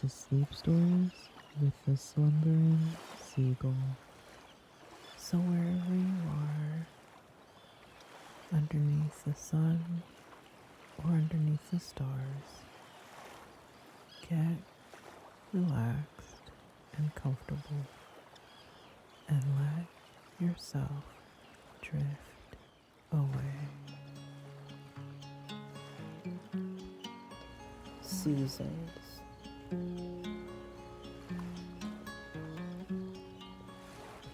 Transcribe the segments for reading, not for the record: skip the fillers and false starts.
to Sleep Stories with the Slumbering Seagull. So wherever you are, underneath the sun or underneath the stars, get relaxed and comfortable and let yourself drift away. Seasons.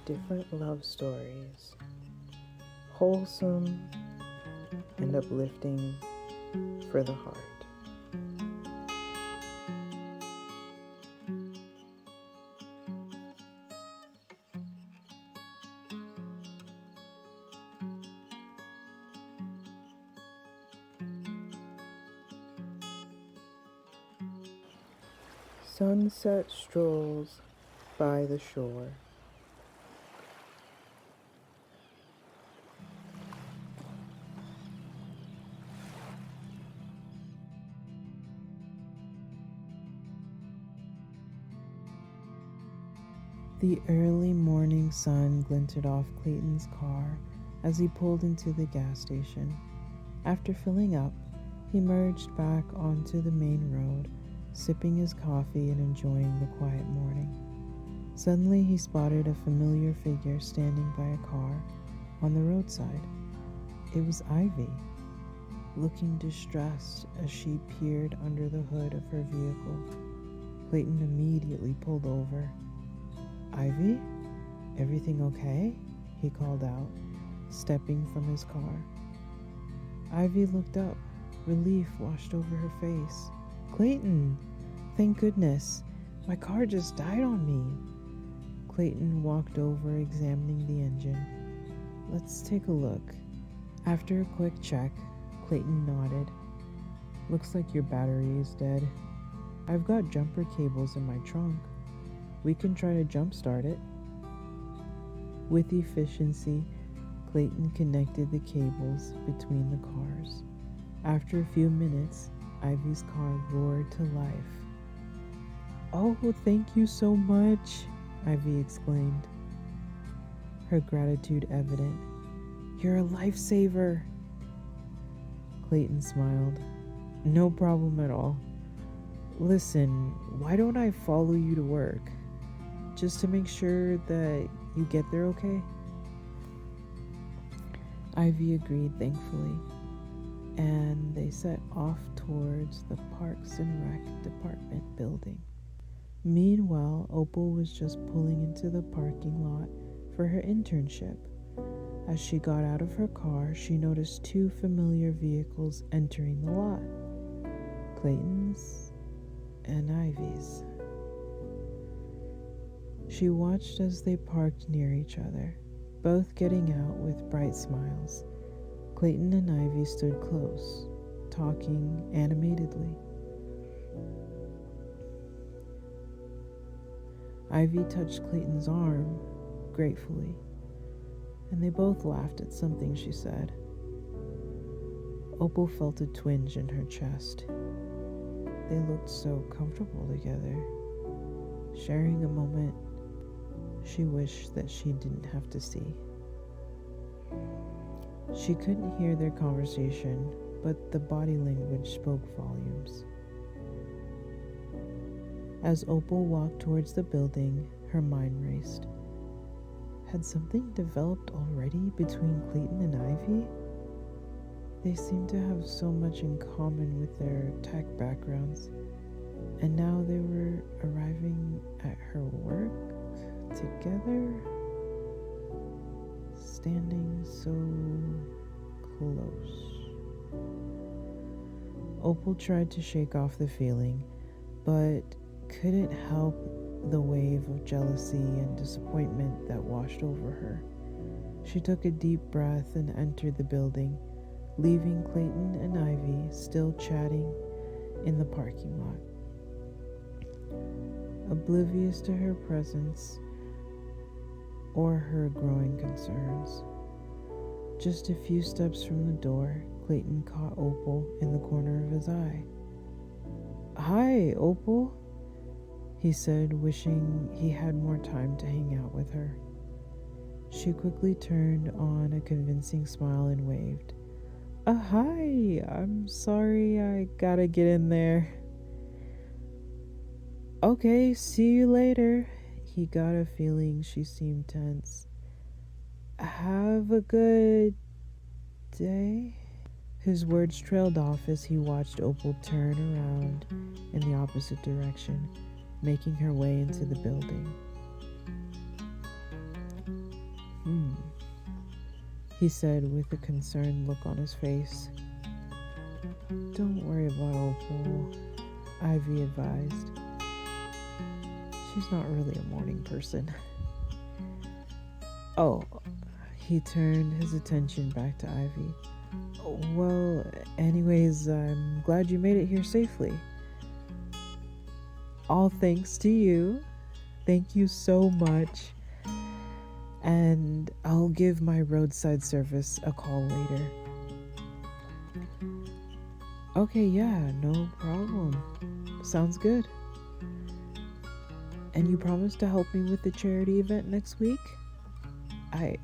Different love stories, wholesome and uplifting for the heart. Sunset strolls by the shore. The early morning sun glinted off Clayton's car as he pulled into the gas station. After filling up, he merged back onto the main road, sipping his coffee and enjoying the quiet morning. Suddenly, he spotted a familiar figure standing by a car on the roadside. It was Ivy, looking distressed as she peered under the hood of her vehicle. Clayton immediately pulled over. "Ivy? Everything okay?" he called out, stepping from his car. Ivy looked up. Relief washed over her face. "Clayton! Thank goodness! My car just died on me!" Clayton walked over, examining the engine. "Let's take a look." After a quick check, Clayton nodded. "Looks like your battery is dead. I've got jumper cables in my trunk. We can try to jumpstart it." With efficiency, Clayton connected the cables between the cars. After a few minutes, Ivy's car roared to life. "Oh, thank you so much," Ivy exclaimed, her gratitude evident. "You're a lifesaver." Clayton smiled. "No problem at all. Listen, why don't I follow you to work? Just to make sure that you get there okay?" Ivy agreed thankfully, and they set off towards the Parks and Rec Department building. Meanwhile, Opal was just pulling into the parking lot for her internship. As she got out of her car, she noticed two familiar vehicles entering the lot. Clayton's and Ivy's. She watched as they parked near each other, both getting out with bright smiles. Clayton and Ivy stood close, talking animatedly. Ivy touched Clayton's arm gratefully, and they both laughed at something she said. Opal felt a twinge in her chest. They looked so comfortable together, sharing a moment she wished that she didn't have to see. She couldn't hear their conversation, but the body language spoke volumes. As Opal walked towards the building, her mind raced. Had something developed already between Clayton and Ivy? They seemed to have so much in common with their tech backgrounds, and now they were arriving at her work together, standing so close. Opal tried to shake off the feeling, but couldn't help the wave of jealousy and disappointment that washed over her. She took a deep breath and entered the building, leaving Clayton and Ivy still chatting in the parking lot. Oblivious to her presence or her growing concerns. Just a few steps from the door, Clayton caught Opal in the corner of his eye. "Hi, Opal. he said, wishing he had more time to hang out with her. She quickly turned on a convincing smile and waved. Hi, I'm sorry I gotta get in there. Okay, see you later. He got a feeling she seemed tense. Have a good day. His words trailed off as he watched Opal turn around in the opposite direction, making her way into the building. He said with a concerned look on his face. Don't worry about Opal, Ivy advised. She's not really a morning person. Oh, he turned his attention back to Ivy. Well, anyways, I'm glad you made it here safely. All thanks to you. Thank you so much. And I'll give my roadside service a call later. Okay, yeah, no problem. Sounds good. And you promised to help me with the charity event next week? I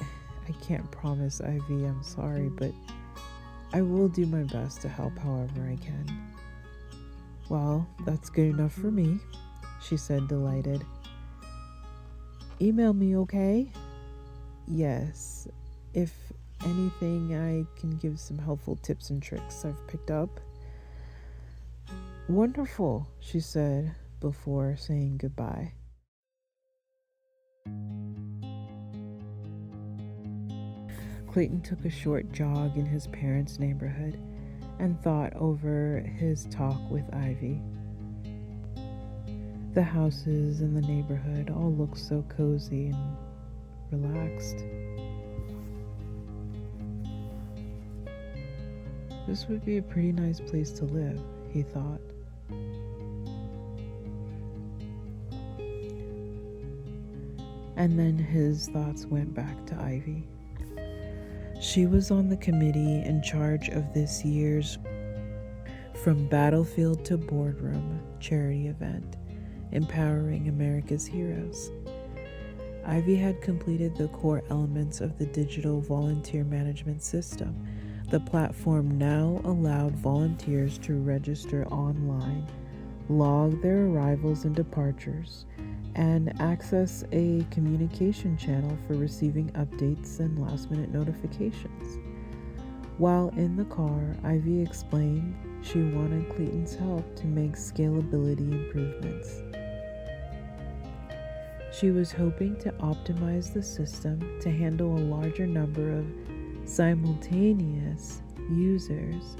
can't promise, Ivy, I'm sorry, but I will do my best to help however I can. Well, that's good enough for me, she said, delighted. Email me, okay? Yes. If anything, I can give some helpful tips and tricks I've picked up. Wonderful, she said before saying goodbye. Clayton took a short jog in his parents' neighborhood and thought over his talk with Ivy. The houses in the neighborhood all looked so cozy and relaxed. This would be a pretty nice place to live, he thought. And then his thoughts went back to Ivy. She was on the committee in charge of this year's From Battlefield to Boardroom charity event, empowering America's heroes. Ivy had completed the core elements of the digital volunteer management system. The platform now allowed volunteers to register online, log their arrivals and departures, and access a communication channel for receiving updates and last-minute notifications. While in the car, Ivy explained she wanted Clayton's help to make scalability improvements. She was hoping to optimize the system to handle a larger number of simultaneous users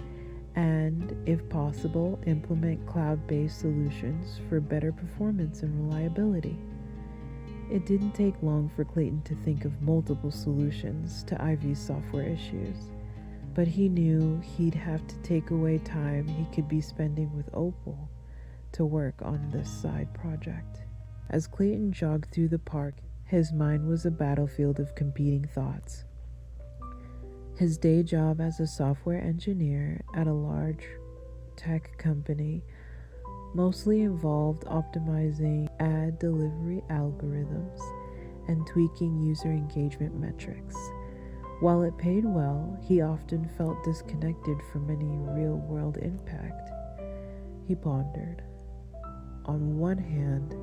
and, if possible, implement cloud-based solutions for better performance and reliability. It didn't take long for Clayton to think of multiple solutions to Ivy's software issues, but he knew he'd have to take away time he could be spending with Opal to work on this side project. As Clayton jogged through the park, his mind was a battlefield of competing thoughts. His day job as a software engineer at a large tech company mostly involved optimizing ad delivery algorithms and tweaking user engagement metrics. While it paid well, he often felt disconnected from any real-world impact. He pondered. On one hand,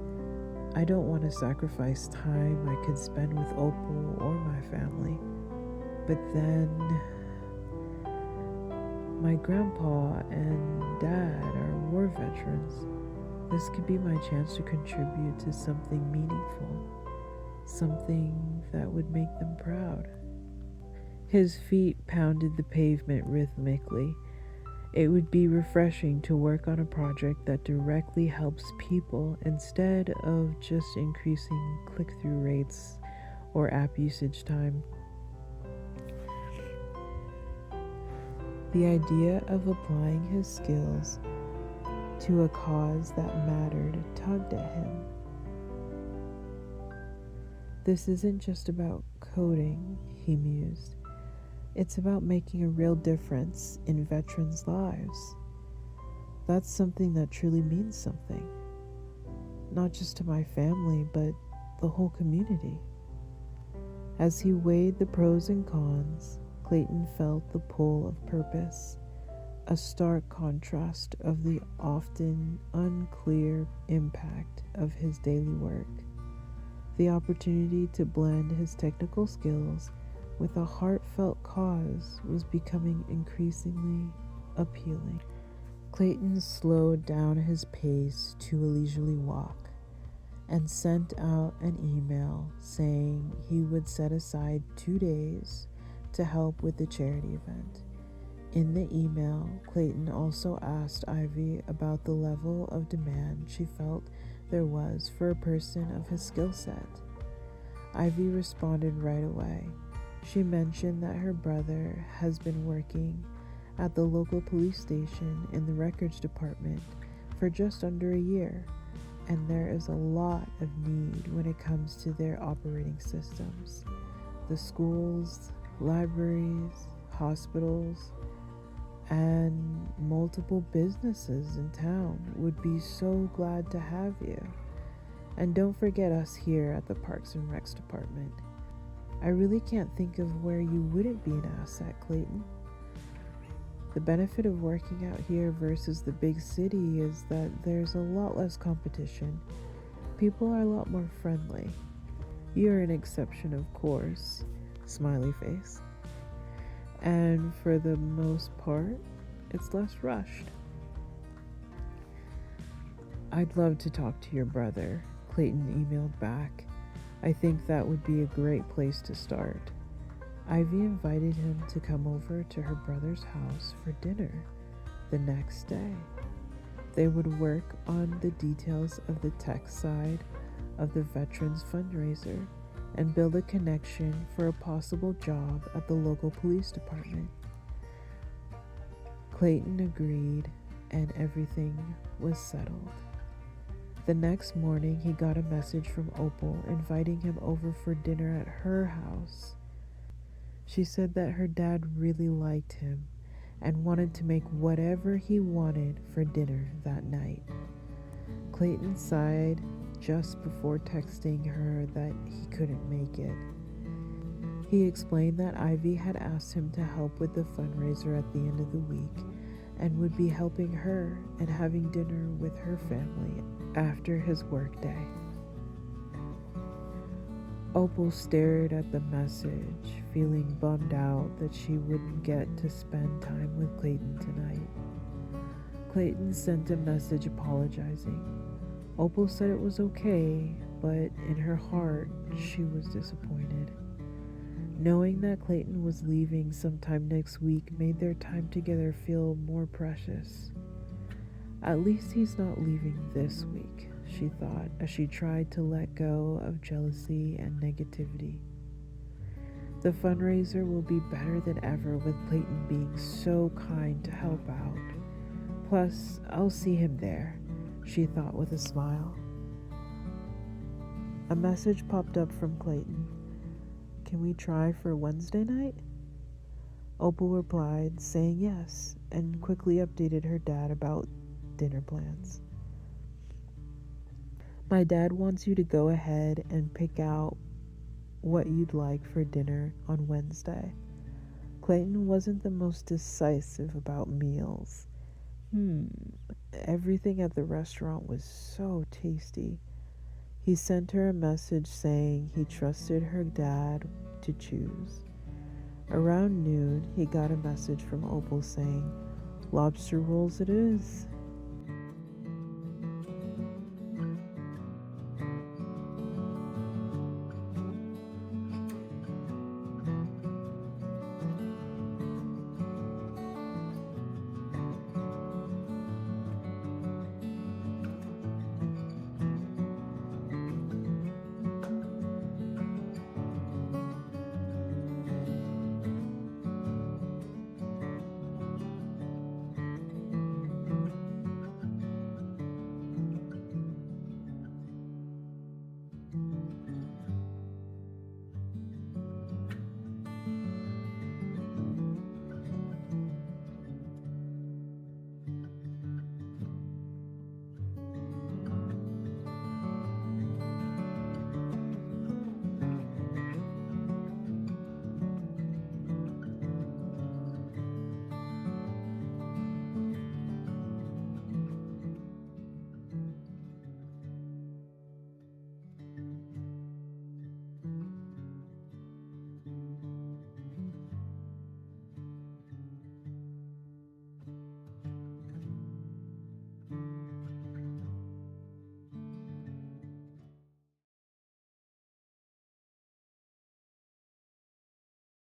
I don't want to sacrifice time I could spend with Opal or my family. But then, my grandpa and dad are war veterans. This could be my chance to contribute to something meaningful, something that would make them proud. His feet pounded the pavement rhythmically. It would be refreshing to work on a project that directly helps people instead of just increasing click-through rates or app usage time. The idea of applying his skills to a cause that mattered tugged at him. This isn't just about coding, he mused. It's about making a real difference in veterans' lives. That's something that truly means something. not just to my family, but the whole community. As he weighed the pros and cons, Clayton felt the pull of purpose, a stark contrast of the often unclear impact of his daily work. The opportunity to blend his technical skills with a heartfelt cause was becoming increasingly appealing. Clayton slowed down his pace to a leisurely walk and sent out an email saying he would set aside 2 days to help with the charity event. In the email, Clayton also asked Ivy about the level of demand she felt there was for a person of his skill set. Ivy responded right away. She mentioned that her brother has been working at the local police station in the records department for just under a year, and there is a lot of need when it comes to their operating systems. The schools, libraries, hospitals, and multiple businesses in town would be so glad to have you. And don't forget us here at the Parks and Recs department. I really can't think of where you wouldn't be an asset, Clayton. The benefit of working out here versus the big city is that there's a lot less competition. People are a lot more friendly. You're an exception, of course. Smiley face. And for the most part, it's less rushed. I'd love to talk to your brother, Clayton emailed back. I think that would be a great place to start. Ivy invited him to come over to her brother's house for dinner the next day. They would work on the details of the tech side of the Veterans fundraiser and build a connection for a possible job at the local police department. Clayton agreed, and everything was settled. The next morning, he got a message from Opal inviting him over for dinner at her house. She said that her dad really liked him and wanted to make whatever he wanted for dinner that night. Clayton sighed just before texting her that he couldn't make it. He explained that Ivy had asked him to help with the fundraiser at the end of the week and would be helping her and having dinner with her family after his workday. Opal stared at the message, feeling bummed out that she wouldn't get to spend time with Clayton tonight. Clayton sent a message apologizing. Opal said it was okay, but in her heart, she was disappointed. Knowing that Clayton was leaving sometime next week made their time together feel more precious. At least he's not leaving this week, she thought, as she tried to let go of jealousy and negativity. The fundraiser will be better than ever with Clayton being so kind to help out. Plus, I'll see him there, she thought with a smile. A message popped up from Clayton. Can we try for Wednesday night? Opal replied, saying yes, and quickly updated her dad about dinner plans. My dad wants you to go ahead and pick out what you'd like for dinner on Wednesday. Clayton wasn't the most decisive about meals. Everything at the restaurant was so tasty. He sent her a message saying he trusted her dad to choose. Around noon, he got a message from Opal saying, "Lobster rolls it is.